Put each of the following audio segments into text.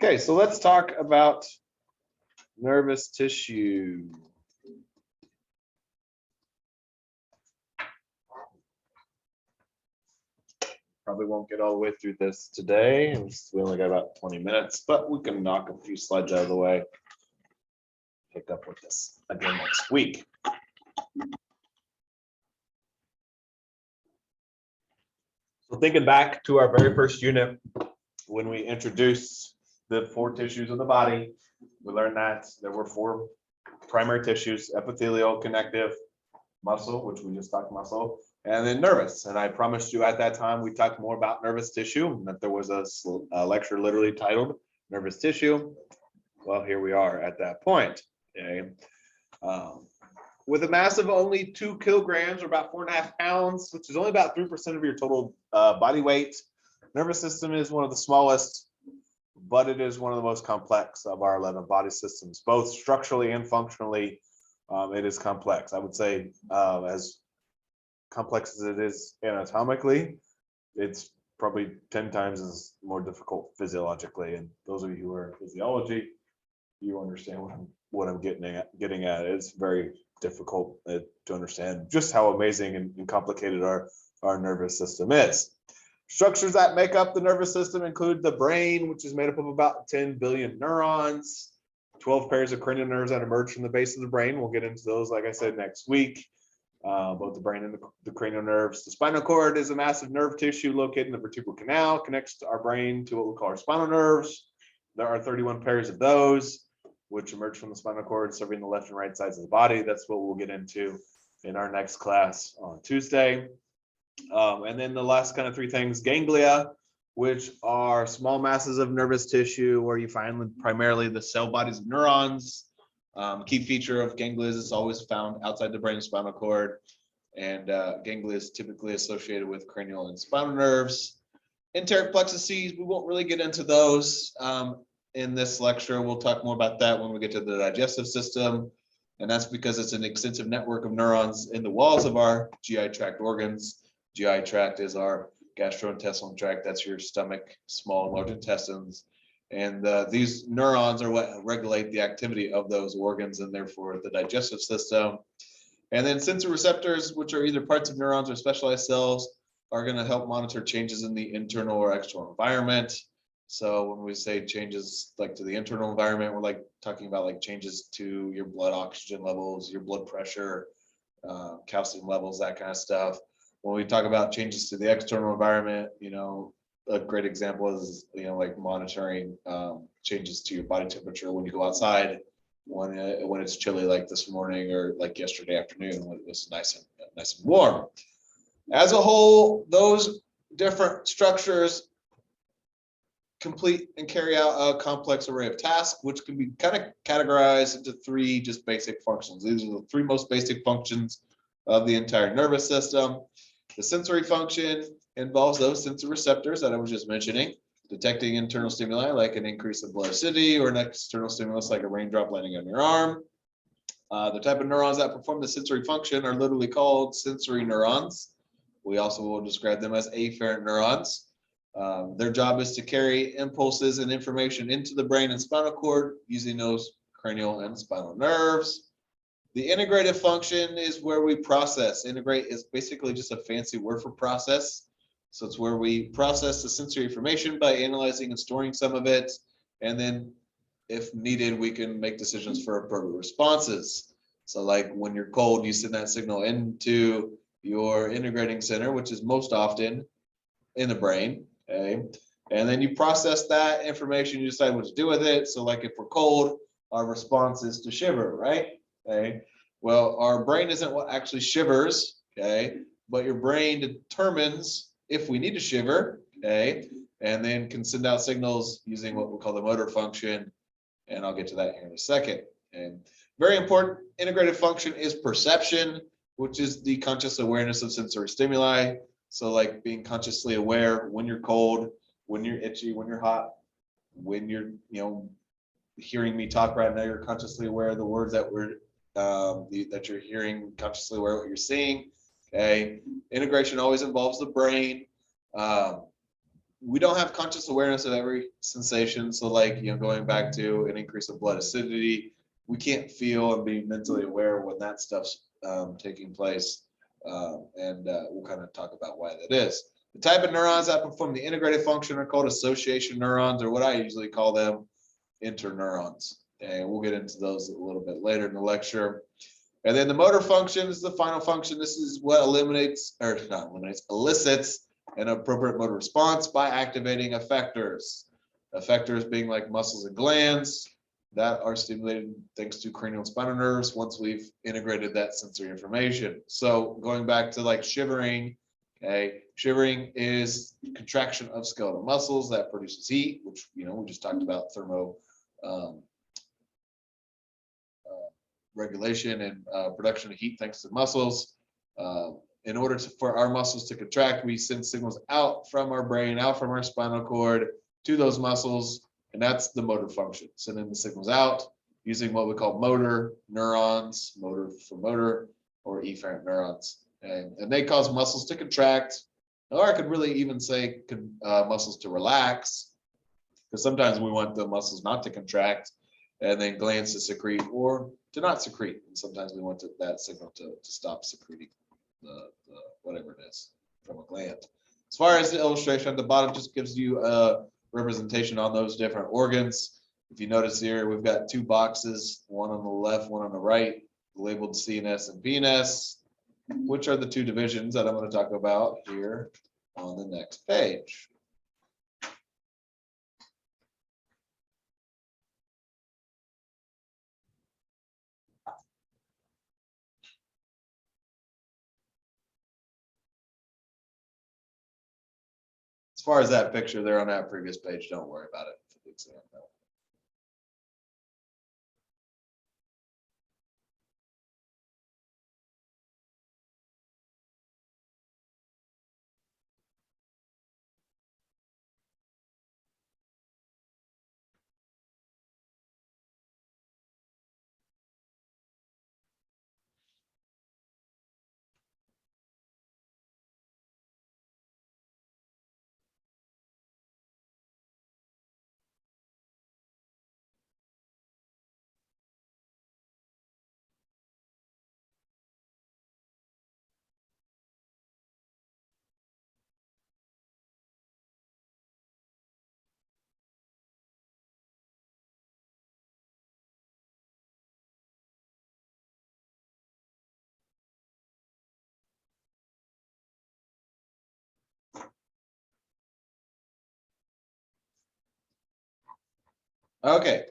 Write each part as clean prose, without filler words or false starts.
Okay, so let's talk about nervous tissue. Probably won't get all the way through this today. We only got about 20 minutes, but we can knock a few slides out of the way. Pick up with this again next week. So thinking back to our very first unit, when we introduced the 4 tissues of the body, we learned that there were 4 primary tissues: epithelial, connective, muscle, which we just talked muscle, and then nervous. And I promised you at that time we talked more about nervous tissue, and that there was a lecture literally titled nervous tissue. Well, here we are at that point. Okay. With a mass of only 2 kilograms or about 4.5 pounds, which is only about 3% of your total body weight, nervous system is one of the smallest, but it is one of the most complex of our 11 body systems, both structurally and functionally. It is complex. I would say as complex as it is anatomically, it's probably 10 times as more difficult physiologically. And those of you who are in physiology, you understand what I'm getting at. It's very difficult to understand just how amazing and complicated our nervous system is. Structures that make up the nervous system include the brain, which is made up of about 10 billion neurons, 12 pairs of cranial nerves that emerge from the base of the brain. We'll get into those, like I said, next week. Both the brain and the cranial nerves. The spinal cord is a massive nerve tissue located in the vertebral canal, connects our brain to what we call our spinal nerves. There are 31 pairs of those, which emerge from the spinal cord, serving the left and right sides of the body. That's what we'll get into in our next class on Tuesday. And then the last kind of 3 things: ganglia, which are small masses of nervous tissue where you find primarily the cell bodies of neurons. Key feature of ganglia is it's always found outside the brain and spinal cord, and ganglia is typically associated with cranial and spinal nerves. Enteric plexuses, we won't really get into those in this lecture. We'll talk more about that when we get to the digestive system, and that's because it's an extensive network of neurons in the walls of our GI tract organs. GI tract is our gastrointestinal tract. That's your stomach, small and large intestines. And these neurons are what regulate the activity of those organs and therefore the digestive system. And then sensory receptors, which are either parts of neurons or specialized cells, are going to help monitor changes in the internal or external environment. So when we say changes like to the internal environment, we're like talking about like changes to your blood oxygen levels, your blood pressure, calcium levels, that kind of stuff. When we talk about changes to the external environment, a great example is, like monitoring changes to your body temperature when you go outside, when it's chilly like this morning or like yesterday afternoon when it was nice and warm. As a whole, those different structures complete and carry out a complex array of tasks, which can be kind of categorized into 3 just basic functions. These are the 3 most basic functions of the entire nervous system. The sensory function involves those sensory receptors that I was just mentioning, detecting internal stimuli like an increase in blood acidity or an external stimulus like a raindrop landing on your arm. The type of neurons that perform the sensory function are literally called sensory neurons. We also will describe them as afferent neurons. Their job is to carry impulses and information into the brain and spinal cord using those cranial and spinal nerves. The integrative function is where we process. Integrate is basically just a fancy word for process. So it's where we process the sensory information by analyzing and storing some of it. And then if needed, we can make decisions for appropriate responses. So like when you're cold, you send that signal into your integrating center, which is most often in the brain. Okay. And then you process that information, you decide what to do with it. So like if we're cold, our response is to shiver, right? Okay. Well, our brain isn't what actually shivers, okay, but your brain determines if we need to shiver, okay, and then can send out signals using what we call the motor function, and I'll get to that here in a second. And very important integrative function is perception, which is the conscious awareness of sensory stimuli. So like being consciously aware when you're cold, when you're itchy, when you're hot, when you're hearing me talk right now, you're consciously aware of the words that that you're hearing, consciously aware of what you're seeing. Okay, integration always involves the brain. we don't have conscious awareness of every sensation. So like, going back to an increase of blood acidity, we can't feel and be mentally aware when that stuff's taking place. And we'll kind of talk about why that is. The type of neurons that perform the integrated function are called association neurons, or what I usually call them interneurons. And we'll get into those a little bit later in the lecture. And then the motor function is the final function. This is what elicits an appropriate motor response by activating effectors. Effectors being like muscles and glands that are stimulated thanks to cranial and spinal nerves once we've integrated that sensory information. So going back to like shivering, okay, shivering is contraction of skeletal muscles that produces heat, which we just talked about thermo regulation and production of heat thanks to muscles. In order for our muscles to contract, we send signals out from our brain, out from our spinal cord to those muscles, and that's the motor function, sending the signals out using what we call motor neurons, motor for motor, or efferent neurons. And they cause muscles to contract, or I could really even say muscles to relax, because sometimes we want the muscles not to contract, and then glands to secrete or to not secrete. And sometimes we want that signal to stop secreting the whatever it is from a gland. As far as the illustration at the bottom, just gives you a representation on those different organs. If you notice here, we've got two boxes, one on the left, one on the right, labeled CNS and PNS, which are the two divisions that I'm going to talk about here on the next page. As far as that picture there on that previous page, don't worry about it for the exam. Okay.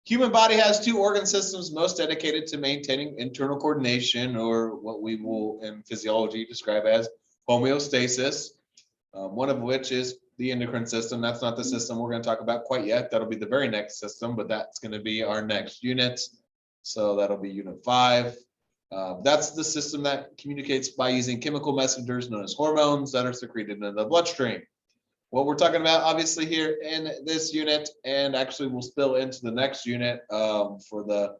Human body has two organ systems most dedicated to maintaining internal coordination, or what we will in physiology describe as homeostasis, one of which is the endocrine system. That's not the system we're going to talk about quite yet. That'll be the very next system, but that's going to be our next unit. So that'll be unit 5. That's the system that communicates by using chemical messengers known as hormones that are secreted in the bloodstream. What we're talking about, obviously, here in this unit, and actually will spill into the next unit for the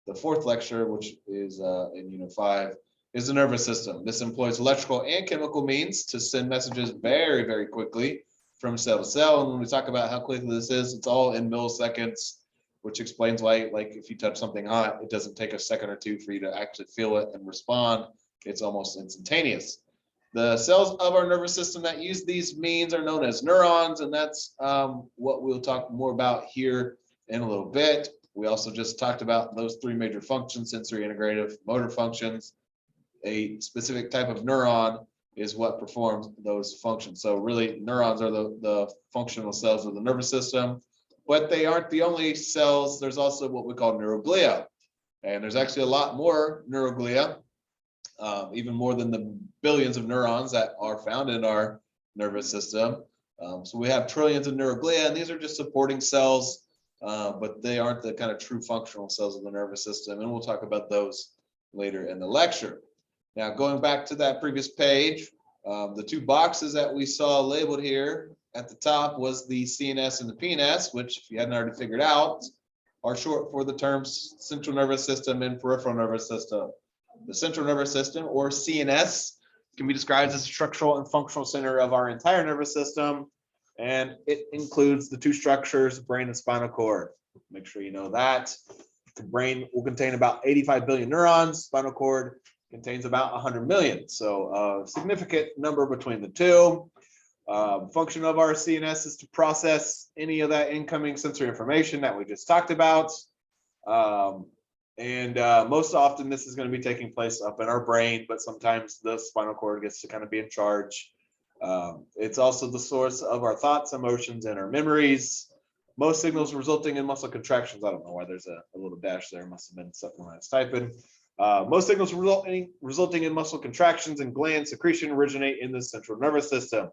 4th lecture, which is in unit 5, is the nervous system. This employs electrical and chemical means to send messages very, very quickly from cell to cell. And when we talk about how quickly this is, it's all in milliseconds, which explains why, like, if you touch something hot, it doesn't take a second or two for you to actually feel it and respond. It's almost instantaneous. The cells of our nervous system that use these means are known as neurons, and that's what we'll talk more about here in a little bit. We also just talked about those 3 major functions: sensory, integrative, motor functions. A specific type of neuron is what performs those functions. So really, neurons are the functional cells of the nervous system, but they aren't the only cells. There's also what we call neuroglia, and there's actually a lot more neuroglia. Even more than the billions of neurons that are found in our nervous system. So we have trillions of neuroglia, and these are just supporting cells, but they aren't the kind of true functional cells of the nervous system. And we'll talk about those later in the lecture. Now, going back to that previous page, the 2 boxes that we saw labeled here at the top was the CNS and the PNS, which, if you hadn't already figured out, are short for the terms central nervous system and peripheral nervous system. The central nervous system, or CNS, can be described as a structural and functional center of our entire nervous system. And it includes the two structures, brain and spinal cord. Make sure you know that. The brain will contain about 85 billion neurons. Spinal cord contains about 100 million. So a significant number between the two. Function of our CNS is to process any of that incoming sensory information that we just talked about. Most often this is going to be taking place up in our brain, but sometimes the spinal cord gets to kind of be in charge. It's also the source of our thoughts, emotions, and our memories. Most signals resulting in muscle contractions. I don't know why there's a little dash there. Must have been something when I was typing. Most signals resulting in muscle contractions and gland secretion originate in the central nervous system.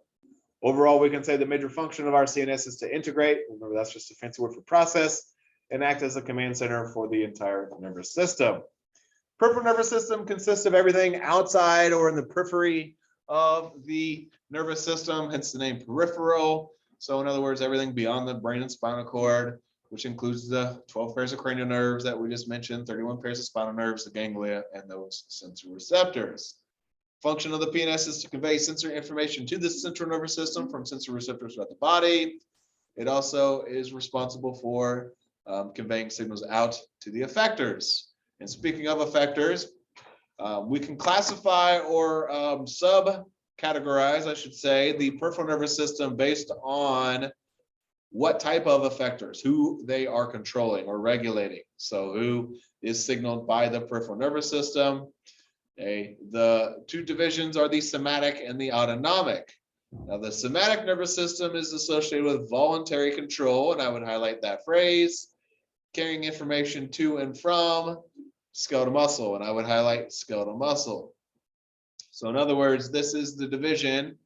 Overall, we can say the major function of our CNS is to integrate. Remember, that's just a fancy word for process, and act as a command center for the entire nervous system. Peripheral nervous system consists of everything outside or in the periphery of the nervous system, hence the name peripheral. So in other words, everything beyond the brain and spinal cord, which includes the 12 pairs of cranial nerves that we just mentioned, 31 pairs of spinal nerves, the ganglia, and those sensory receptors. Function of the PNS is to convey sensory information to the central nervous system from sensory receptors throughout the body. It also is responsible for conveying signals out to the effectors. And speaking of effectors, we can classify or subcategorize, I should say, the peripheral nervous system based on what type of effectors, who they are controlling or regulating. So who is signaled by the peripheral nervous system. Okay. The two divisions are the somatic and the autonomic. Now, the somatic nervous system is associated with voluntary control, and I would highlight that phrase, carrying information to and from skeletal muscle, and I would highlight skeletal muscle. So in other words, this is the division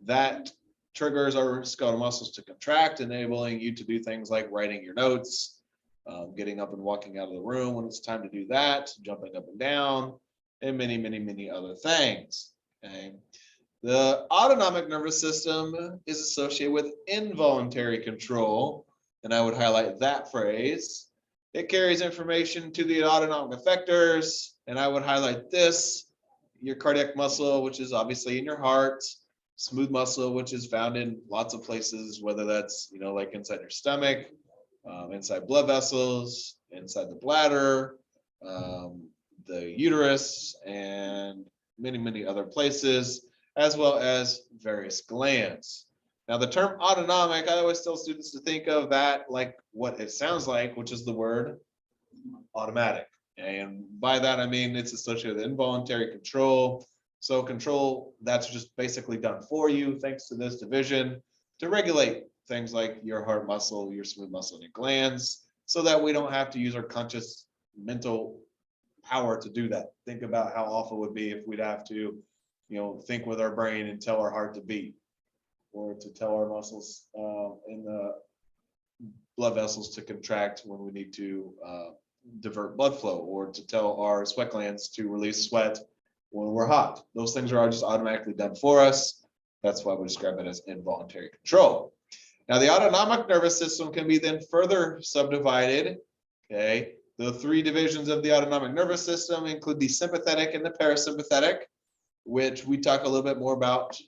that triggers our skeletal muscles to contract, enabling you to do things like writing your notes, getting up and walking out of the room when it's time to do that, jumping up and down, and many, many, many other things. Okay. The autonomic nervous system is associated with involuntary control, and I would highlight that phrase. It carries information to the autonomic effectors, and I would highlight this, your cardiac muscle, which is obviously in your heart, smooth muscle, which is found in lots of places, whether that's, like inside your stomach, inside blood vessels, inside the bladder, the uterus, and many, many other places, as well as various glands. Now, the term autonomic, I always tell students to think of that like what it sounds like, which is the word automatic. And by that, I mean it's associated with involuntary control. So control that's just basically done for you, thanks to this division, to regulate things like your heart muscle, your smooth muscle, and your glands, so that we don't have to use our conscious mental power to do that. Think about how awful it would be if we'd have to, think with our brain and tell our heart to beat, or to tell our muscles in the blood vessels to contract when we need to divert blood flow, or to tell our sweat glands to release sweat when we're hot. Those things are just automatically done for us. That's why we describe it as involuntary control. Now, the autonomic nervous system can be then further subdivided. Okay, the three divisions of the autonomic nervous system include the sympathetic and the parasympathetic, which we talk a little bit more about,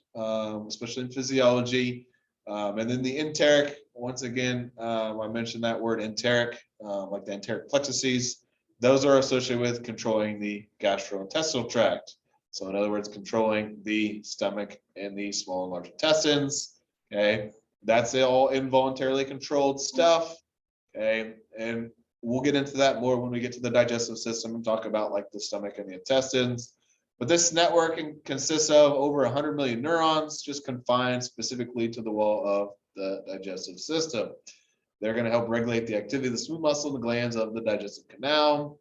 especially in physiology. And then the enteric, once again, I mentioned that word enteric, like the enteric plexuses. Those are associated with controlling the gastrointestinal tract. So in other words, controlling the stomach and the small and large intestines. Okay, that's all involuntarily controlled stuff. Okay, and we'll get into that more when we get to the digestive system and talk about like the stomach and the intestines. But this network consists of over 100 million neurons, just confined specifically to the wall of the digestive system. They're going to help regulate the activity of the smooth muscle and the glands of the digestive canal.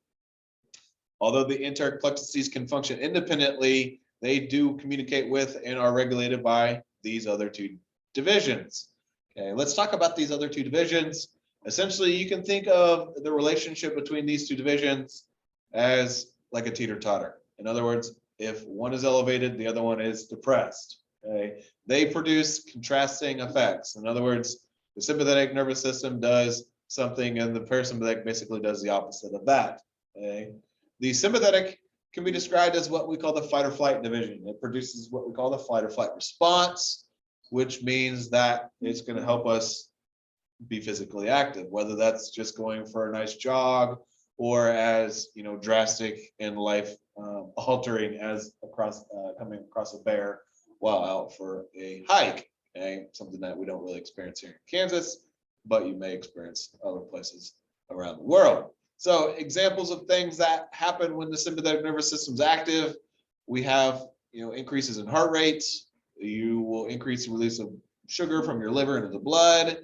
Although the enteric plexuses can function independently, they do communicate with and are regulated by these other two divisions. Okay, let's talk about these other two divisions. Essentially, you can think of the relationship between these two divisions as like a teeter-totter. In other words, if one is elevated, the other one is depressed. Okay, they produce contrasting effects. In other words, the sympathetic nervous system does something and the parasympathetic basically does the opposite of that. Okay, the sympathetic can be described as what we call the fight or flight division. It produces what we call the fight or flight response, which means that it's going to help us be physically active, whether that's just going for a nice jog or as drastic and life altering as coming across a bear while out for a hike. Okay, something that we don't really experience here in Kansas, but you may experience other places around the world. So examples of things that happen when the sympathetic nervous system is active, we have increases in heart rates. You will increase the release of sugar from your liver into the blood.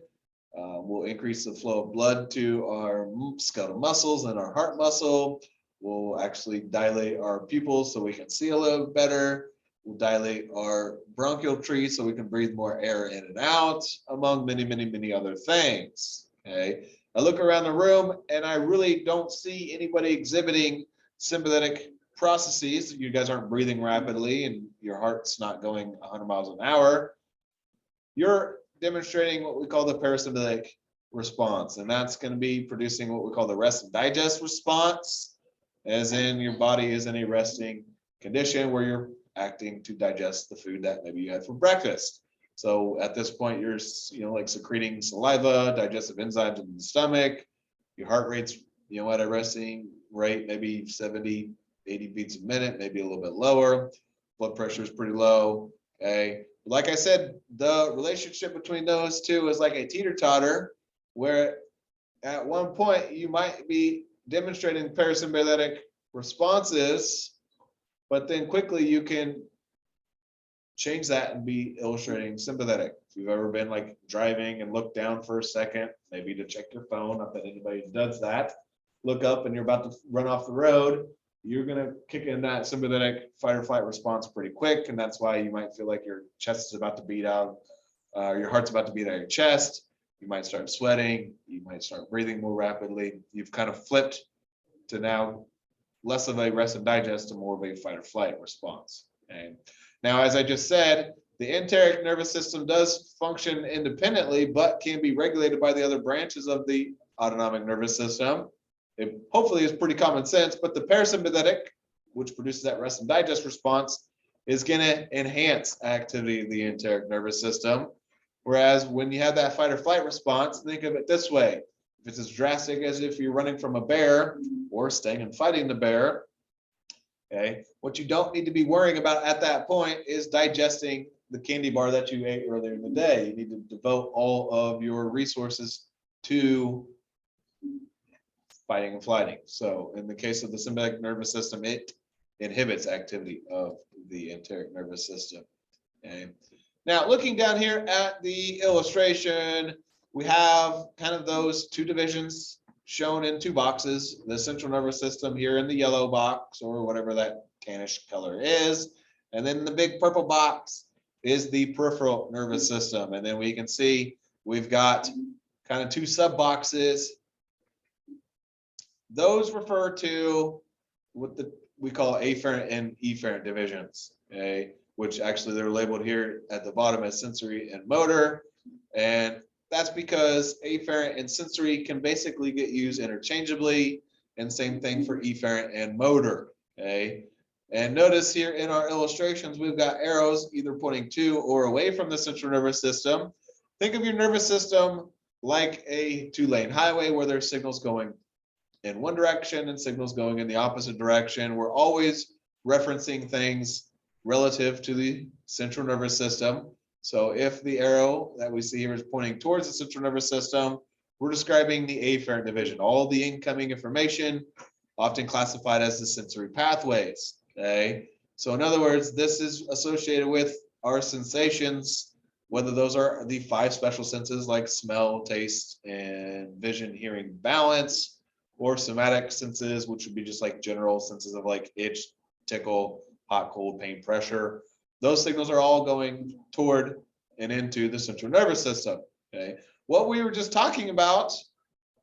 Will increase the flow of blood to our skeletal muscles and our heart muscle. We'll actually dilate our pupils so we can see a little better. We'll dilate our bronchial tree so we can breathe more air in and out, among many, many, many other things. Okay. I look around the room and I really don't see anybody exhibiting sympathetic processes. You guys aren't breathing rapidly and your heart's not going 100 miles an hour. You're demonstrating what we call the parasympathetic response, and that's going to be producing what we call the rest and digest response, as in your body is in a resting condition where you're acting to digest the food that maybe you had for breakfast. So at this point, you're like secreting saliva, digestive enzymes in the stomach. Your heart rate's at a resting rate, maybe 70, 80 beats a minute, maybe a little bit lower. Blood pressure is pretty low. Okay. Like I said, the relationship between those two is like a teeter-totter, where at one point you might be demonstrating parasympathetic responses, but then quickly you can change that and be illustrating sympathetic. If you've ever been like driving and looked down for a second, maybe to check your phone, not that anybody does that, look up and you're about to run off the road, you're going to kick in that sympathetic fight or flight response pretty quick. And that's why you might feel like your chest is about to beat out, your heart's about to beat out your chest. You might start sweating. You might start breathing more rapidly. You've kind of flipped to now less of a rest and digest to more of a fight or flight response. Okay. Now, as I just said, the enteric nervous system does function independently, but can be regulated by the other branches of the autonomic nervous system. It hopefully is pretty common sense, but the parasympathetic, which produces that rest and digest response, is going to enhance activity of the enteric nervous system. Whereas when you have that fight or flight response, think of it this way. If it's as drastic as if you're running from a bear or staying and fighting the bear, okay, what you don't need to be worrying about at that point is digesting the candy bar that you ate earlier in the day. You need to devote all of your resources to fighting and flighting. So in the case of the sympathetic nervous system, it inhibits activity of the enteric nervous system. Okay. Now, looking down here at the illustration, we have kind of those two divisions shown in two boxes, the central nervous system here in the yellow box or whatever that tannish color is. And then the big purple box is the peripheral nervous system. And then we can see we've got kind of two sub boxes. Those refer to what we call afferent and efferent divisions, okay, which actually they're labeled here at the bottom as sensory and motor. And that's because afferent and sensory can basically get used interchangeably, and same thing for efferent and motor, okay? And notice here in our illustrations, we've got arrows either pointing to or away from the central nervous system. Think of your nervous system like a two-lane highway where there's signals going in one direction and signals going in the opposite direction. We're always referencing things relative to the central nervous system. So if the arrow that we see here is pointing towards the central nervous system, we're describing the afferent division, all the incoming information, often classified as the sensory pathways. Okay. So in other words, this is associated with our sensations, whether those are the 5 special senses like smell, taste, and vision, hearing, balance, or somatic senses, which would be just like general senses of like itch, tickle, hot, cold, pain, pressure. Those signals are all going toward and into the central nervous system. Okay. What we were just talking about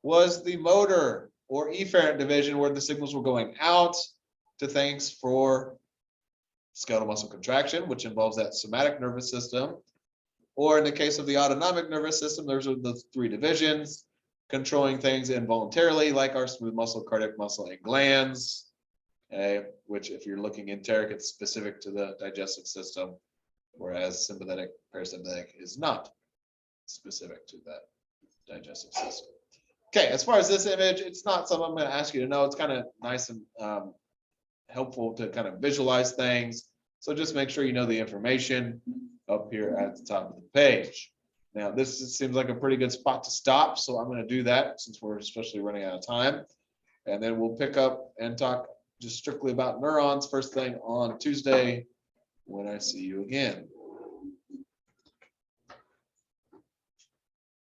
was the motor or efferent division, where the signals were going out to things for skeletal muscle contraction, which involves that somatic nervous system. Or in the case of the autonomic nervous system, there's the 3 divisions controlling things involuntarily, like our smooth muscle, cardiac muscle, and glands. which if you're looking enteric, it's specific to the digestive system, whereas sympathetic, parasympathetic is not specific to that digestive system. Okay, as far as this image, it's not something I'm going to ask you to know. It's kind of nice and helpful to kind of visualize things. So just make sure you know the information up here at the top of the page. Now, this seems like a pretty good spot to stop, so I'm going to do that since we're especially running out of time. And then we'll pick up and talk just strictly about neurons first thing on Tuesday when I see you again.